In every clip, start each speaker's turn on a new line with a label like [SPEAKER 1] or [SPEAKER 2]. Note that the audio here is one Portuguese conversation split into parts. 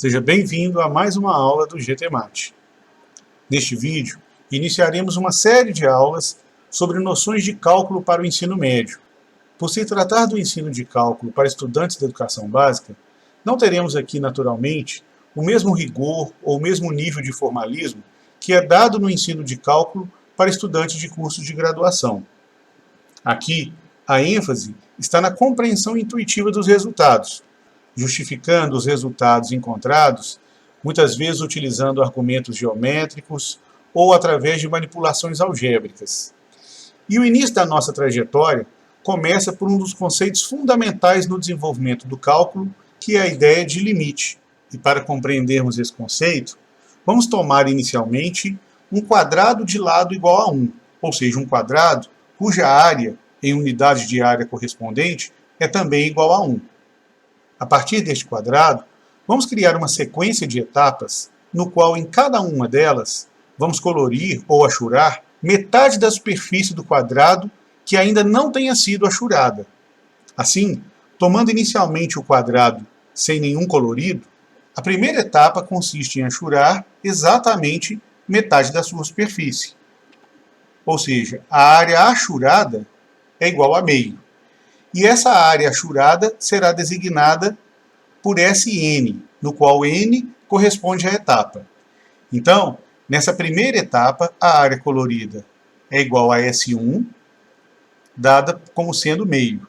[SPEAKER 1] Seja bem-vindo a mais uma aula do GTMate. Neste vídeo, iniciaremos uma série de aulas sobre noções de cálculo para o ensino médio. Por se tratar do ensino de cálculo para estudantes da educação básica, não teremos aqui, naturalmente, o mesmo rigor ou o mesmo nível de formalismo que é dado no ensino de cálculo para estudantes de cursos de graduação. Aqui, a ênfase está na compreensão intuitiva dos resultados, justificando os resultados encontrados, muitas vezes utilizando argumentos geométricos ou através de manipulações algébricas. E o início da nossa trajetória começa por um dos conceitos fundamentais no desenvolvimento do cálculo, que é a ideia de limite. E para compreendermos esse conceito, vamos tomar inicialmente um quadrado de lado igual a 1, ou seja, um quadrado cuja área, em unidade de área correspondente, é também igual a 1. A partir deste quadrado, vamos criar uma sequência de etapas, no qual em cada uma delas, vamos colorir ou achurar metade da superfície do quadrado que ainda não tenha sido achurada. Assim, tomando inicialmente o quadrado sem nenhum colorido, a primeira etapa consiste em achurar exatamente metade da sua superfície. Ou seja, a área achurada é igual a meio. E essa área achurada será designada por Sn, no qual n corresponde à etapa. Então, nessa primeira etapa, a área colorida é igual a S1, dada como sendo meio.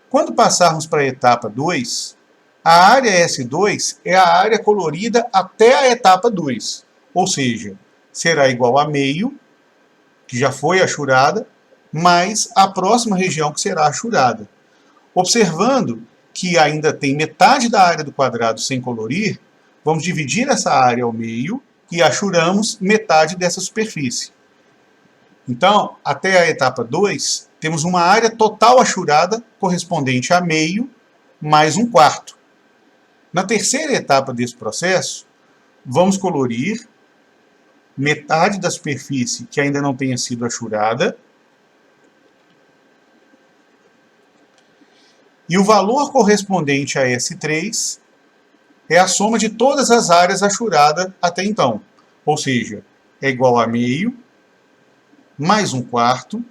[SPEAKER 1] Quando passarmos para a etapa 2, a área S2 é a área colorida até a etapa 2, ou seja, será igual a meio, que já foi achurada, mais a próxima região que será achurada. Observando que ainda tem metade da área do quadrado sem colorir, vamos dividir essa área ao meio e achuramos metade dessa superfície. Então, até a etapa 2, temos uma área total achurada correspondente a meio mais um quarto. Na terceira etapa desse processo, vamos colorir metade da superfície que ainda não tenha sido achurada, e o valor correspondente a S3 é a soma de todas as áreas achuradas até então. Ou seja, é igual a meio, mais um quarto,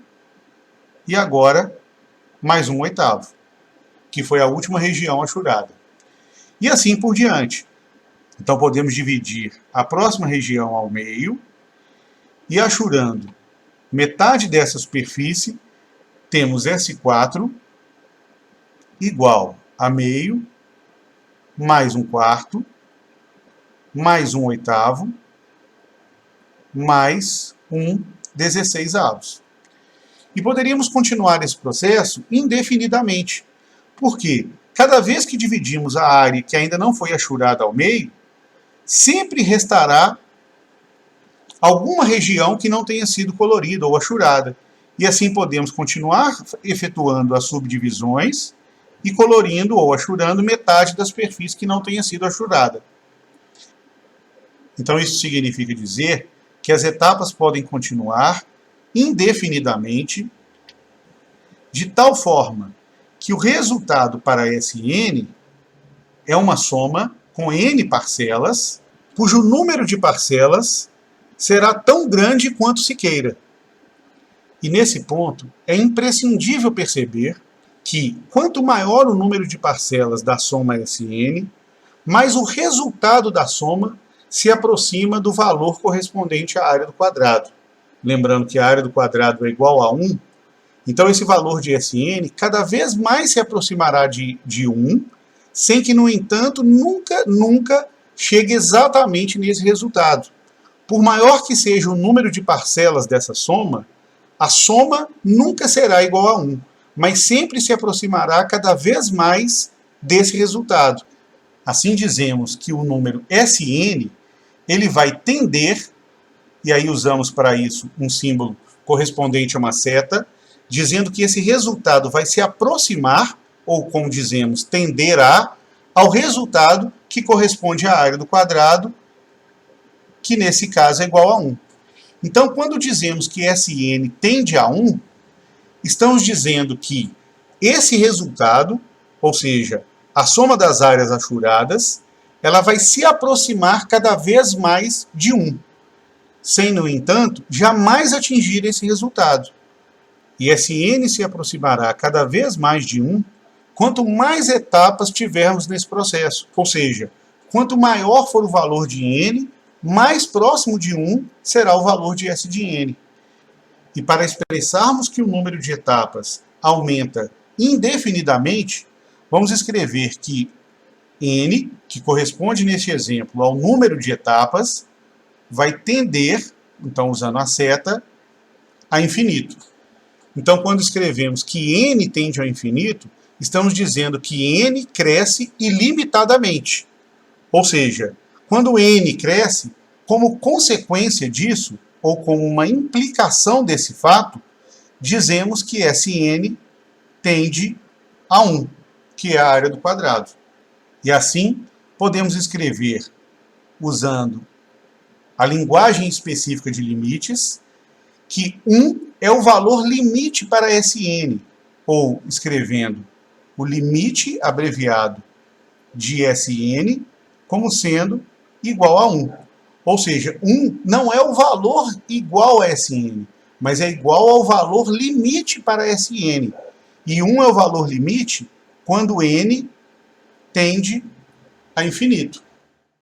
[SPEAKER 1] e agora mais um oitavo, que foi a última região achurada. E assim por diante. Então podemos dividir a próxima região ao meio, e achurando metade dessa superfície, temos S4 igual a meio, mais um quarto, mais um oitavo, mais um 16avos. E poderíamos continuar esse processo indefinidamente, porque cada vez que dividimos a área que ainda não foi achurada ao meio, sempre restará alguma região que não tenha sido colorida ou achurada. E assim podemos continuar efetuando as subdivisões e colorindo ou achurando metade da superfície que não tenha sido achurada. Então isso significa dizer que as etapas podem continuar indefinidamente, de tal forma que o resultado para Sn é uma soma com n parcelas, cujo número de parcelas será tão grande quanto se queira. E nesse ponto é imprescindível perceber que, quanto maior o número de parcelas da soma Sn, mais o resultado da soma se aproxima do valor correspondente à área do quadrado. Lembrando que a área do quadrado é igual a 1, então esse valor de Sn cada vez mais se aproximará de 1, sem que, no entanto, nunca chegue exatamente nesse resultado. Por maior que seja o número de parcelas dessa soma, a soma nunca será igual a 1. Mas sempre se aproximará cada vez mais desse resultado. Assim dizemos que o número Sn, ele vai tender, e aí usamos para isso um símbolo correspondente a uma seta, dizendo que esse resultado vai se aproximar, ou como dizemos, tenderá, ao resultado que corresponde à área do quadrado, que nesse caso é igual a 1. Então, quando dizemos que Sn tende a 1, estamos dizendo que esse resultado, ou seja, a soma das áreas achuradas, ela vai se aproximar cada vez mais de 1, sem, no entanto, jamais atingir esse resultado. E esse n se aproximará cada vez mais de 1 quanto mais etapas tivermos nesse processo. Ou seja, quanto maior for o valor de n, mais próximo de 1 será o valor de S de n. E para expressarmos que o número de etapas aumenta indefinidamente, vamos escrever que n, que corresponde neste exemplo ao número de etapas, vai tender, então usando a seta, a infinito. Então, quando escrevemos que n tende ao infinito, estamos dizendo que n cresce ilimitadamente. Ou seja, quando n cresce, como consequência disso, ou como uma implicação desse fato, dizemos que Sn tende a 1, que é a área do quadrado. E assim, podemos escrever, usando a linguagem específica de limites, que 1 é o valor limite para Sn, ou escrevendo o limite abreviado de Sn como sendo igual a 1. Ou seja, 1 não é o valor igual a Sn, mas é igual ao valor limite para Sn. E 1 é o valor limite quando n tende a infinito.